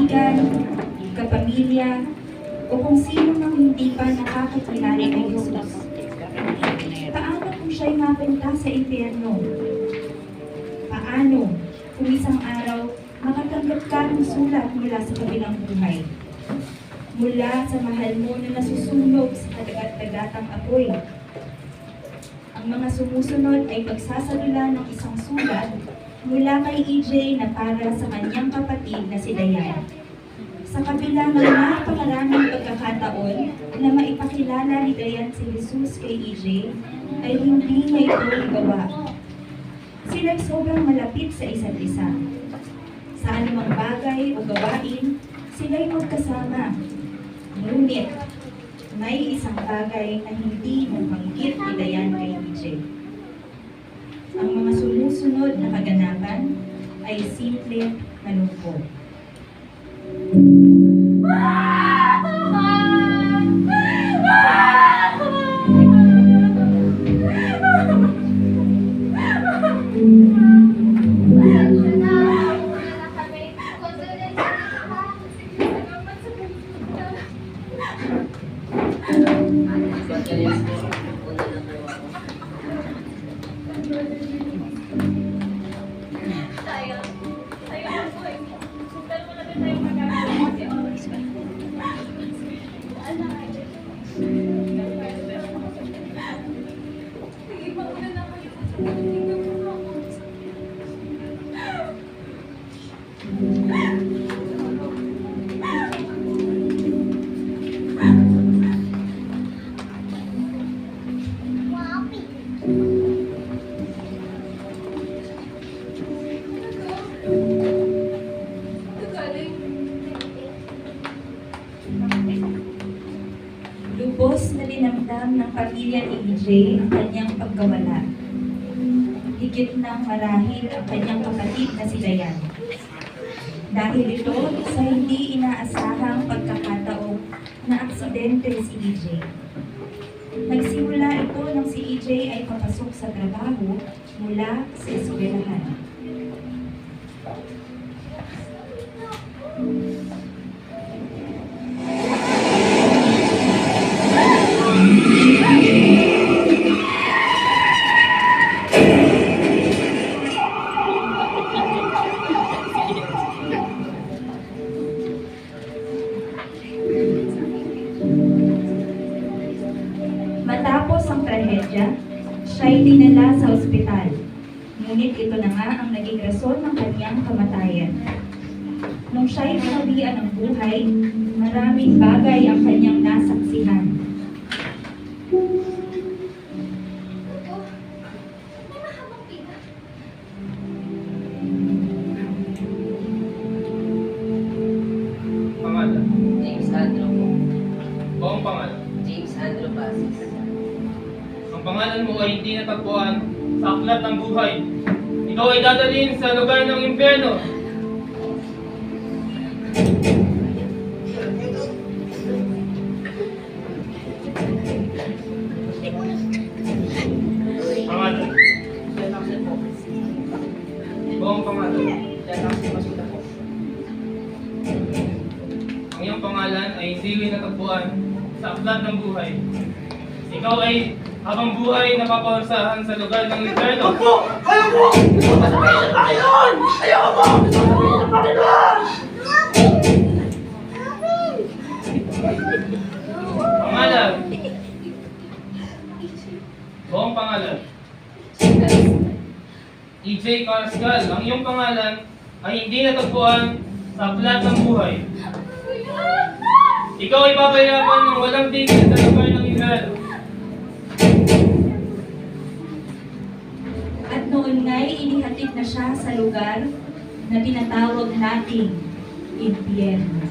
kaibigan, kapamilya, o kung sino mang hindi pa nakakakilala kay Jesus. Paano kung siya'y mapunta sa impyerno? Paano kung isang araw makatanggap ka ng sulat mula sa kabilang buhay? Mula sa mahal mo na nasusunog sa kadagat-dagatang apoy. Ang mga sumusunod ay pagsasalula ng isang sulat mula kay EJ na para sa kanyang kapatid na si Dayan. Sa kabila ng napakaraming pagkakataon na maipakilala ni Dayan si Jesus kay EJ, ay hindi niya ito igawa. Sila'y sobrang malapit sa isa't isa. Sa anumang bagay o gawain, sila'y magkasama. Ngunit, may isang bagay na hindi nabanggit ni Dayan kay EJ. Ang mga sumusunod na kaganapan ay simple malungkot. Lubos na dinamdam ng pamilya ni EJ ang kanyang pagkawala. Higit nang marahil ang kanyang kapatid na si Dayan. Dahil ito sa hindi inaasahang pagkakataong na aksidente si EJ. Nagsimula ito nang si EJ ay papasok sa trabaho mula sa eskwelahan. Matapos ang trahedya, siya'y dinala sa ospital. Ngunit ito na nga ang naging rason ng kanyang kamatayan. Nung siya'y nahawian ng buhay, maraming bagay ang kanyang nasaksihan. Pangalan? James Andrew po. Buong pangalan? James Andrew Basis. Ang pangalan mo ay hindi natagpuan sa aklat ng buhay. Ikaw ay dadalhin sa lugar ng impyerno. Pangalan? Buong pangalan? Ang iyong pangalan ay hindi natagpuan sa aklat ng buhay. Ikaw ay habang buhay napaparusahan sa lugar ng impyerno. Opo! Ayoko! Ayun! Ayoko! Pangalan? Buong pangalan? EJ Carrascal. Ang iyong pangalan ay hindi natagpuan sa aklat ng buhay. Ikaw ay papayaman ng walang tigil sa lugar ng impyerno. At noon nga'y inihatid na siya sa lugar na tinatawag nating impyerno.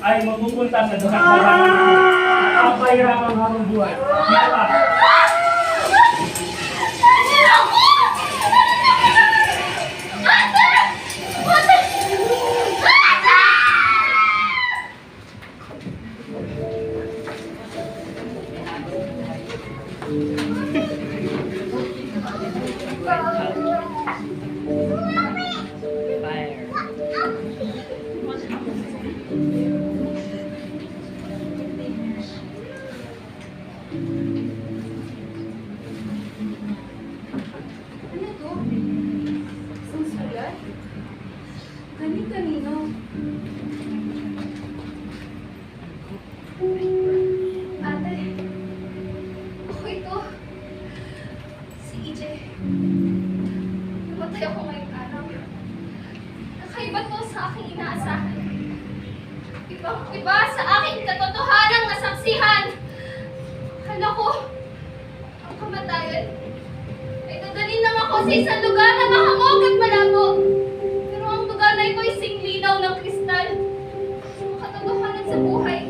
ay mapupunta sa dagat-dagat at pahirapan habang buhay. Dito ka. Ano to? Isang sulat? Kanino? Ate, ako ito. Si EJ. Namatay ako ngayong araw. Kakaiba to sa aking inaasahan. Ibang-iba sa aking katotohanang nasaksihan. Akala ko, ang kamatayan ay dadalhin lang ako sa isang lugar na mahamog at malabo. Pero ang lugar na ito ay singlinaw ng kristal. Ang katotohanan sa buhay.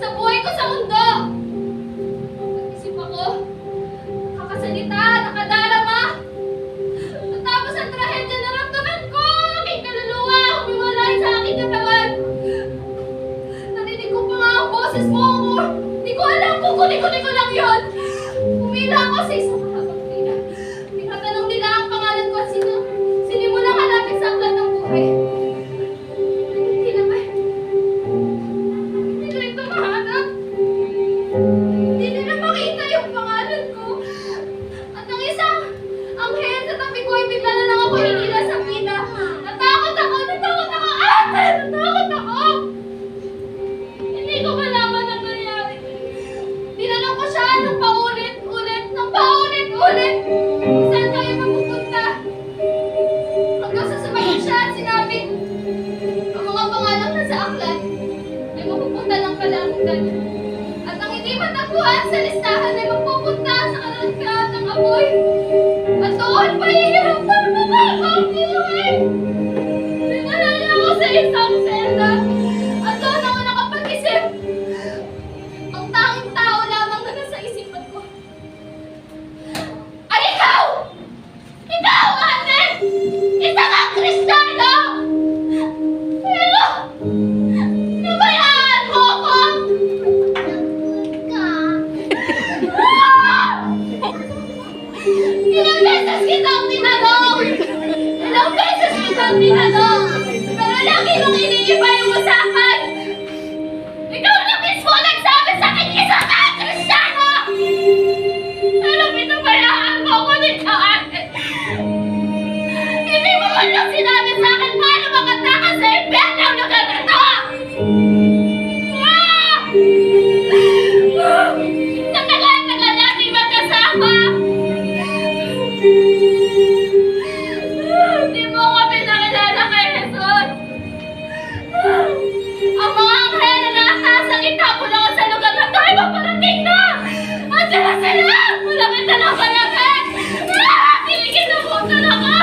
Sa buhay ko sa mundo. Nag-isip ako. Nakakasalita, nakadarama. Matapos ang trahedya na ramdaman ko, aking kaluluwa humiwalay sa aking katawan. Narinig ko pa nga ang boses mo. Hindi ko alam kung kunik-kunik ko lang yun. Pumila ako sa isang mahabang pila. Tinatanong nila ang pangalan ko at sinimulang hanapin sa aklat ng buhay. Hindi naman. Hindi nila ito mahanap. Hindi nila makita yung pangalan ko. At ang isang anghel sa tabi ko ay bigla na lang ako hinila sa pila. Natakot ako! Ate! Natakot ako! Hindi ko malaman ang nangyari. Tinanong ko siya ng paulit-ulit. Saan kayo mapupunta? Hanggang sa sumagot siya at sinabi, ang mga pangalan na sa aklat ay mapupunta ng kalangitan. At ang hindi matagpuan sa listahan ay mapupunta sa kalangitan ng apoy. At doon pahihirapan mo nga ang buhay. Dinala niya ako sa isang selda. At doon ako nakapag-isip. Ang tanging tao lamang na nasa isipan ko ay ikaw! Ikaw, ate! Isa kang Kristiyano! Pero, nabayaan mo ako! Ilang beses kitang tinanong! Pero lagi mong iniiba yung usapan! Ikaw na mismo nagsabi sa akin, isa kang Kristiyano! Pero pinabayaan mo ako nito, ate! Hindi mo man lang sinabi sa akin paano makatakas sa impyerno ang lugar na to! Sa tagal-tagal natin magkasama! Hindi mo ako pinakilala kay Jesus! Ang mga anghel na nakasang itapo lang sa lugar na to ay maparating na! Andiyan na sila! Malapit na lang malapit! Kiligin na po talaga!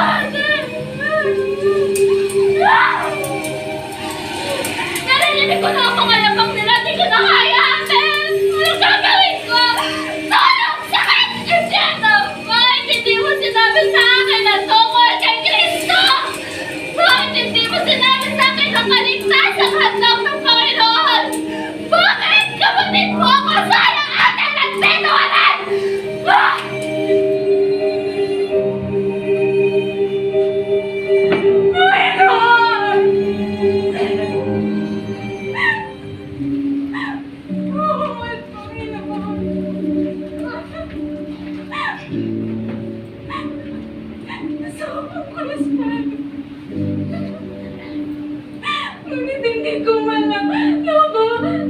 Narinig ko na ang mga labang nila! Di ko na kaya, ate! Anong gagawin ko? Tulong sa akin! Impyerno! Bakit hindi mo sinabi sa akin na tungkol kay Kristo? Bakit hindi mo sinabi sa akin na kaligtas ang handog ng Panginoon? Bakit kapatid mo ako sana ate nagsinungaling? Panginoon! Mahal, Panginoon! Nasama ko na sana. Ngunit hindi ko man lang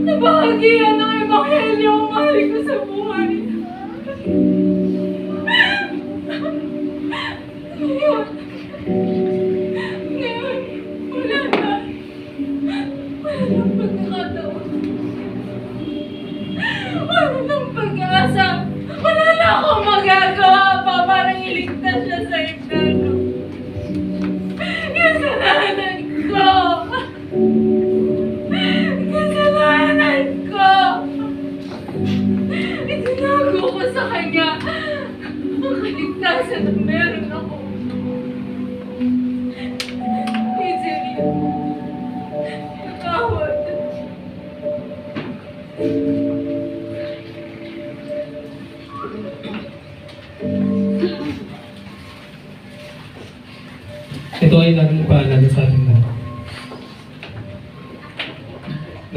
nabahagian ng ebanghelyo ang mahal ko sa buhay. Ngayon, wala na. Wala nang pagkakataon. Wala nang pag-asa. Wala na akong magagawa pa para iligtas siya sa impyerno. Kasalanan ko! na meron ako. Misery. Nakawad. Ito ay laging paalala sa ating lahat.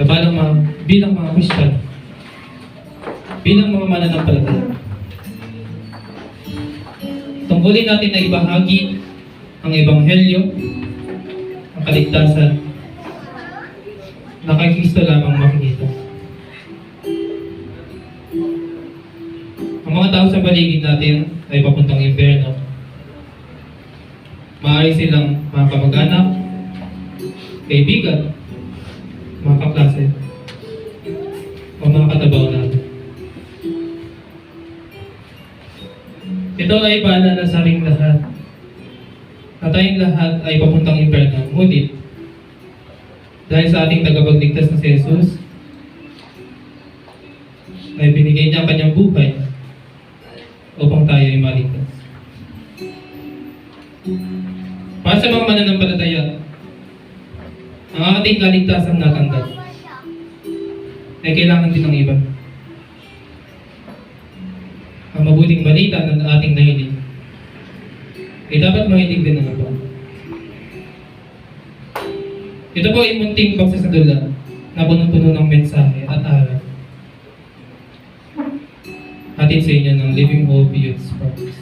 Na bilang mga Christian, bilang mga mananampalataya, tungkulin natin na ibahagi ang ebanghelyo, ang kaligtasan, na kay Kristo lamang makikita. Ang mga tao sa paligid natin ay papuntang impyerno. Maaari silang mga kamag-anak, kaibigan, mga kaklase, o mga katabaw natin. Ito ay paalala sa ating lahat na tayong lahat ay papuntang impyerno. Ngunit, dahil sa ating tagapagligtas na si Jesus, ay binigay niya ang kanyang buhay upang tayo ay maligtas. Para sa mga mananampalataya, ang ating kaligtasan natanggap ay kailangan din ng iba. Ang mabuting balita ng ating nahilig ay dapat mahilig din ng iba. Ito po ay munting pagsasadula na punong-puno ng mensahe at aral. Hatid sa inyo ng Living Hope Youth Sparks.